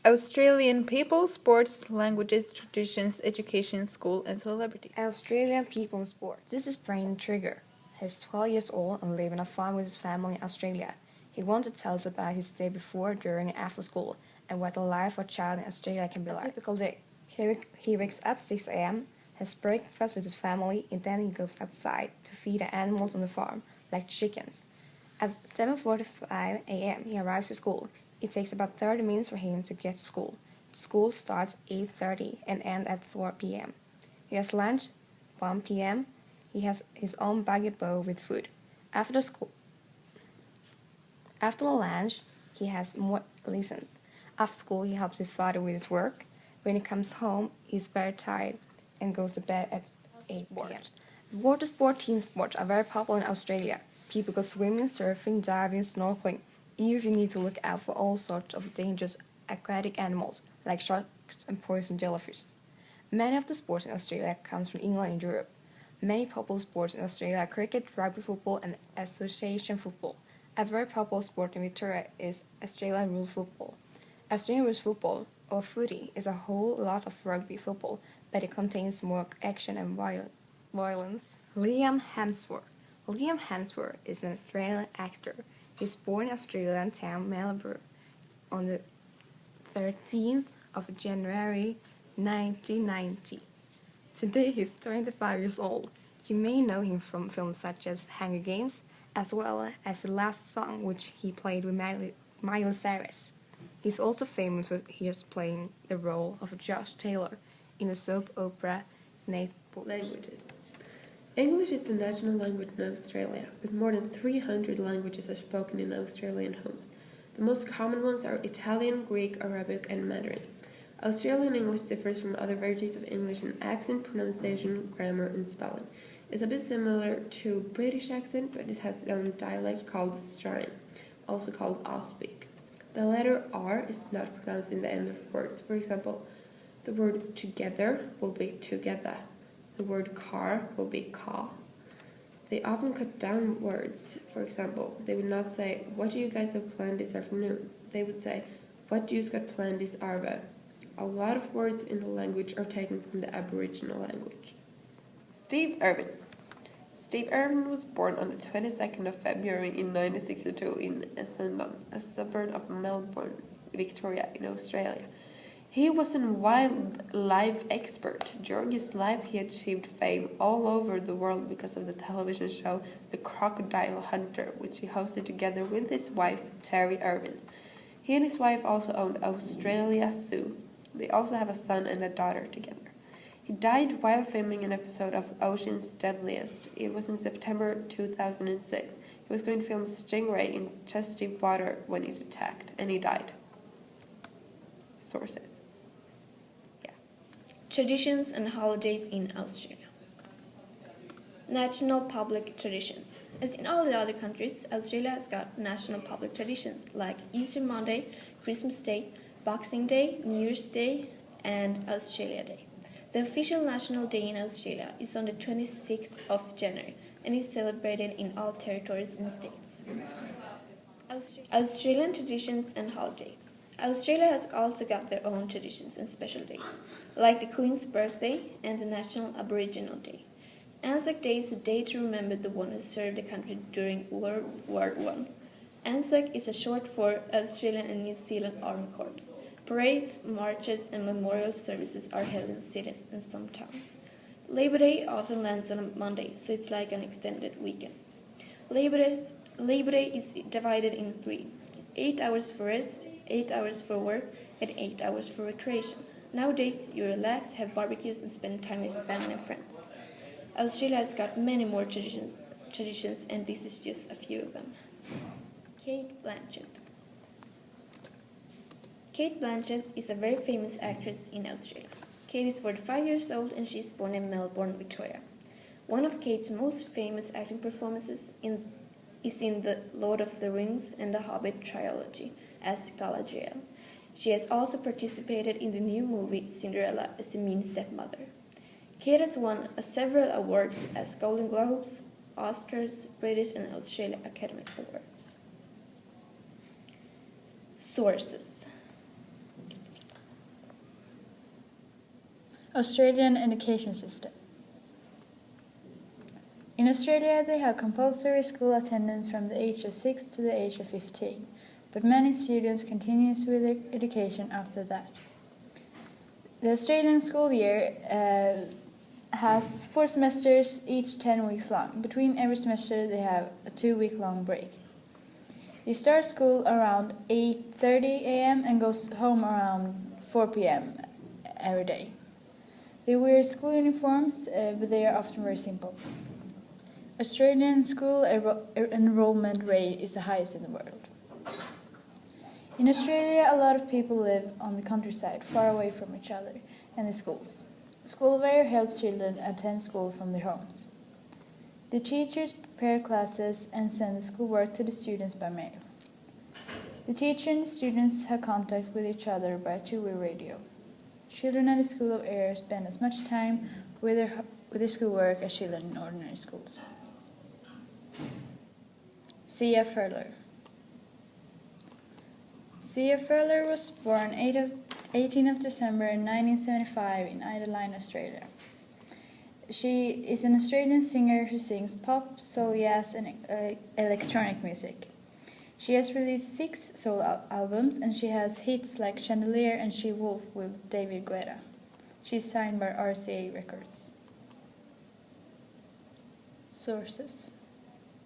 Australian people, sports, languages, traditions, education, school, and celebrities. Australian people and sports. This is Brian Trigger. He's 12 years old and living on a farm with his family in Australia. He wants to tell us about his day before, during, and after school, and what the life of a child in Australia can be like. A typical day. He wakes up 6 a.m., has breakfast with his family, and then he goes outside to feed the animals on the farm, like chickens. At 7:45 a.m., he arrives at school. It takes about 30 minutes for him to get to school. School starts 8:30 and ends at 4 p.m. He has lunch 1 p.m. He has his own bucket bowl with food. After the lunch, he has more lessons. After school, he helps his father with his work. When he comes home, he's very tired and goes to bed at 8 p.m. Water sport, team sports are very popular in Australia. People go swimming, surfing, diving, snorkeling. Even if you need to look out for all sorts of dangerous aquatic animals like sharks and poison jellyfish. Many of the sports in Australia comes from England and Europe. Many popular sports in Australia are cricket, rugby football, and association football. A very popular sport in Victoria is Australian rules football. Australian rules football, or footy, is a whole lot of rugby football, but it contains more action and violence. Liam Hemsworth. Liam Hemsworth is an Australian actor. He's born in Australian town Melbourne on the 13th of January 1990. Today he's 25 years old. You may know him from films such as Hunger Games, as well as The Last Song, which he played with Miley Cyrus. He's also famous for his playing the role of Josh Taylor in the soap opera Neighbours. Languages. English is the national language in Australia, with more than 300 languages are spoken in Australian homes. The most common ones are Italian, Greek, Arabic, and Mandarin. Australian English differs from other varieties of English in accent, pronunciation, grammar, and spelling. It's a bit similar to British accent, but it has its own dialect called Australian, also called Auspeak. The letter R is not pronounced in the end of words. For example, the word together will be together. The word car will be ka. They often cut down words. For example, they would not say, "What do you guys have planned this afternoon?" They would say, "What do you got planned this arva?" A lot of words in the language are taken from the Aboriginal language. Steve Irwin. Steve Irwin was born on the 22nd of February in 1962 in Essendon, a suburb of Melbourne, Victoria, in Australia. He was a wildlife expert. During his life, he achieved fame all over the world because of the television show The Crocodile Hunter, which he hosted together with his wife, Terry Irwin. He and his wife also owned Australia Zoo. They also have a son and a daughter together. He died while filming an episode of Ocean's Deadliest. It was in September 2006. He was going to film Stingray in chesty water when it attacked, and he died. Sources. Traditions and holidays in Australia. National public traditions. As in all the other countries, Australia has got national public traditions like Easter Monday, Christmas Day, Boxing Day, New Year's Day, and Australia Day. The official national day in Australia is on the 26th of January and is celebrated in all territories and states. Australian traditions and holidays. Australia has also got their own traditions and special days, like the Queen's birthday and the National Aboriginal Day. Anzac Day is a day to remember the one who served the country during World War I. Anzac is a short for Australian and New Zealand Army Corps. Parades, marches, and memorial services are held in cities and some towns. Labor Day often lands on a Monday, so it's like an extended weekend. Labor Day is divided in three: 8 hours for rest, 8 hours for work, and 8 hours for recreation. Nowadays, you relax, have barbecues, and spend time with family and friends. Australia has got many more traditions, and this is just a few of them. Kate Blanchett. Kate Blanchett is a very famous actress in Australia. Kate is 45 years old, and she is born in Melbourne, Victoria. One of Kate's most famous acting performances is in The Lord of the Rings and The Hobbit trilogy as Galadriel. She has also participated in the new movie Cinderella as the mean stepmother. Kate has won several awards as Golden Globes, Oscars, British and Australian Academy Awards. Sources. Australian education system. In Australia, they have compulsory school attendance from the age of 6 to the age of 15, but many students continue with their education after that. The Australian school year has 4 semesters, each 10 weeks long. Between every semester, they have a 2-week-long break. They start school around 8:30 a.m. and go home around 4 p.m. every day. They wear school uniforms, but they are often very simple. Australian school enrollment rate is the highest in the world. In Australia, a lot of people live on the countryside, far away from each other and the schools. Schoolwear helps children attend school from their homes. The teachers prepare classes and send the schoolwork to the students by mail. The teacher and the students have contact with each other by a two-way radio. Children at the School of Air spend as much time with their schoolwork as children in ordinary schools. Sia Furler. Sia Furler was born 18th of December 1975 in Adelaide, Australia. She is an Australian singer who sings pop, soul, jazz and electronic music. She has released 6 solo albums and she has hits like Chandelier and She Wolf with David Guetta. She is signed by RCA Records. Sources.